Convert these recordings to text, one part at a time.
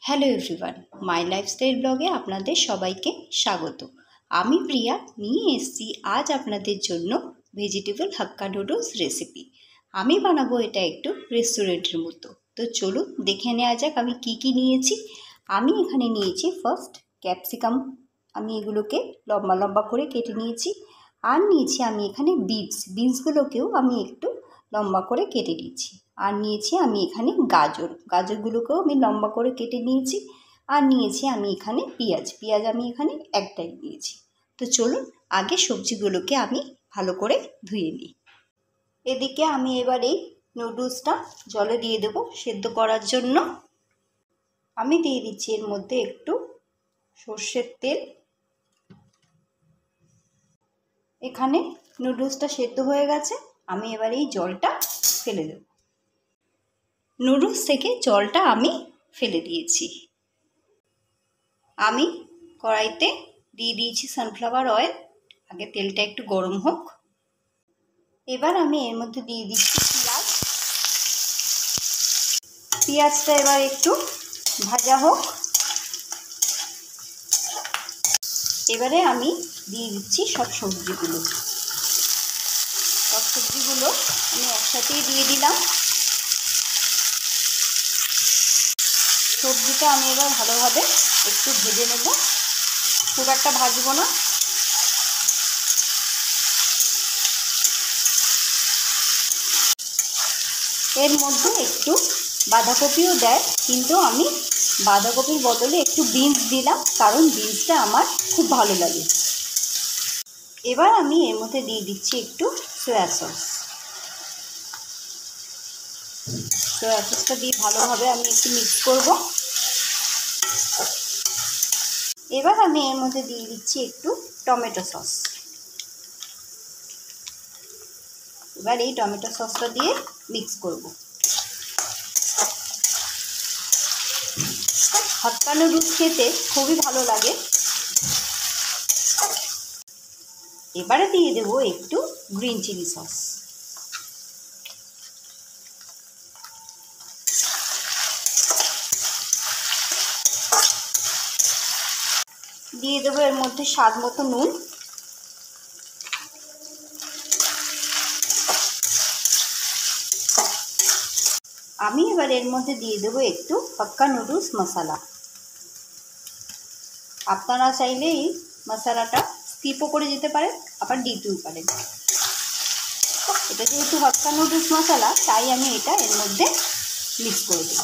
Hello everyone, মাই lifestyle ব্লগে আপনাদের সবাইকে স্বাগত। আমি প্রিয়া নিয়ে এসেছি আজ আপনাদের জন্য ভেজিটেবল হাক্কা নুডলস রেসিপি। আমি বানাবো এটা একটু রেস্টুরেন্টের মতো। তো চলুন দেখে নেওয়া যাক আমি কি কি নিয়েছি। আমি এখানে নিয়েছি ফার্স্ট ক্যাপসিকাম, আমি এগুলোকে লম্বা লম্বা করে কেটে নিয়েছি। আর নিয়েছি আমি এখানে বিনসগুলোকেও আমি একটু লম্বা করে কেটে নিয়েছি। আর নিয়েছি আমি এখানে গাজরগুলোকেও আমি লম্বা করে কেটে নিয়েছি। আর নিয়েছি আমি এখানে পেঁয়াজ আমি এখানে একটাই নিয়েছি। তো চলুন আগে সবজিগুলোকে আমি ভালো করে ধুয়ে নিই। এদিকে আমি এবার এই নুডলসটা জলে দিয়ে দেবো সেদ্ধ করার জন্য। আমি দিয়ে দিচ্ছি এর মধ্যে একটু সর্ষের তেল। এখানে নুডলসটা সেদ্ধ হয়ে গেছে, আমি এবার এই জলটা ফেলে দেব। নুডলস থেকে জলটা আমি ফেলে দিয়েছি। আমি কড়াইতে দিয়ে দিয়েছি সানফ্লাওয়ার অয়েল। আগে তেলটা একটু গরম হোক। এবার আমি এর মধ্যে দিয়ে দিচ্ছি পেঁয়াজটা এবার একটু ভাজা হোক। এবারে আমি দিয়ে দিচ্ছি সব সবজিগুলো আমি একসাথেই দিয়ে দিলাম। সবজিটা আমি এবার ভালোভাবে একটু ভেজে নেব, খুব একটা ভাজবো না। এর মধ্যে একটু বাঁধাকপিও দেয়, কিন্তু আমি বাঁধাকপির বদলে একটু বিনস দিলাম, কারণ বিনসটা আমার খুব ভালো লাগে। এবার আমি এর মধ্যে দিয়ে দিচ্ছি একটু সয়া সসটা দিয়ে ভালোভাবে আমি একটু মিক্স করব। এবার আমি এর মধ্যে দিয়ে দিচ্ছি একটু টমেটো সস। এবার এই টমেটো সসটা দিয়ে মিক্স করব। হাক্কা নুডলস খেতে খুবই ভালো লাগে। এবারে দিয়ে দেবো একটু গ্রিন চিলি সস। দিয়ে দেবো এর মধ্যে স্বাদ মতো নুন। আমি এবার এর মধ্যে দিয়ে দেবো একটু হাক্কা নুডলস মশলা। আপনারা চাইলে এই মশলাটা স্কিপও করে যেতে পারেন, আবার দিতেও পারেন। এটা যেহেতু হাক্কা নুডলস মশলা, তাই আমি এটা এর মধ্যে মিক্স করে দেব।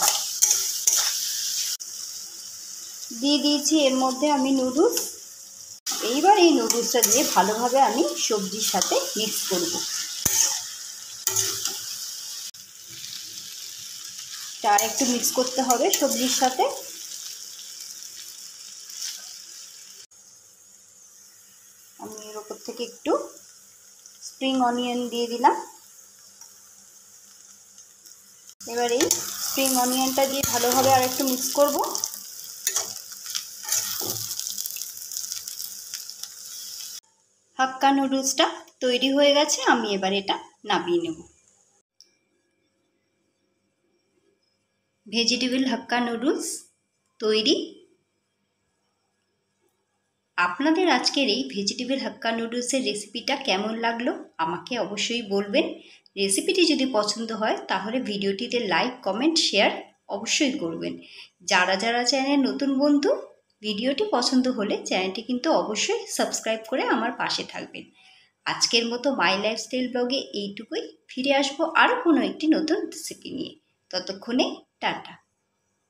দিয়ে দিয়েছি এর মধ্যে আমি নুডলস। এইবার এই নুডলসটা দিয়ে ভালোভাবে আমি সবজির সাথে মিক্স করব। আর একটু মিক্স করতে হবে সবজির সাথে। আমি এর উপর থেকে একটু স্প্রিং অনিয়ন দিয়ে দিলাম। এবার এই স্প্রিং অনিয়নটা দিয়ে ভালোভাবে আর একটু মিক্স করব। হাক্কা নুডলসটা তৈরি হয়ে গেছে, আমি এবার এটা নামিয়ে নেব। ভেজিটেবল হাক্কা নুডলস তৈরি। আপনাদের আজকের এই ভেজিটেবল হাক্কা নুডলসের রেসিপিটা কেমন লাগলো আমাকে অবশ্যই বলবেন। রেসিপিটি যদি পছন্দ হয় তাহলে ভিডিওটিতে লাইক, কমেন্ট, শেয়ার অবশ্যই করবেন। যারা চ্যানেল নতুন বন্ধু, ভিডিওটি পছন্দ হলে চ্যানেলটি কিন্তু অবশ্যই সাবস্ক্রাইব করে আমার পাশে থাকবেন। আজকের মতো মাই লাইফস্টাইল ব্লগে এইটুকুই। ফিরে আসবো আরও কোনো একটি নতুন রেসিপি নিয়ে। ততক্ষণে টাটা।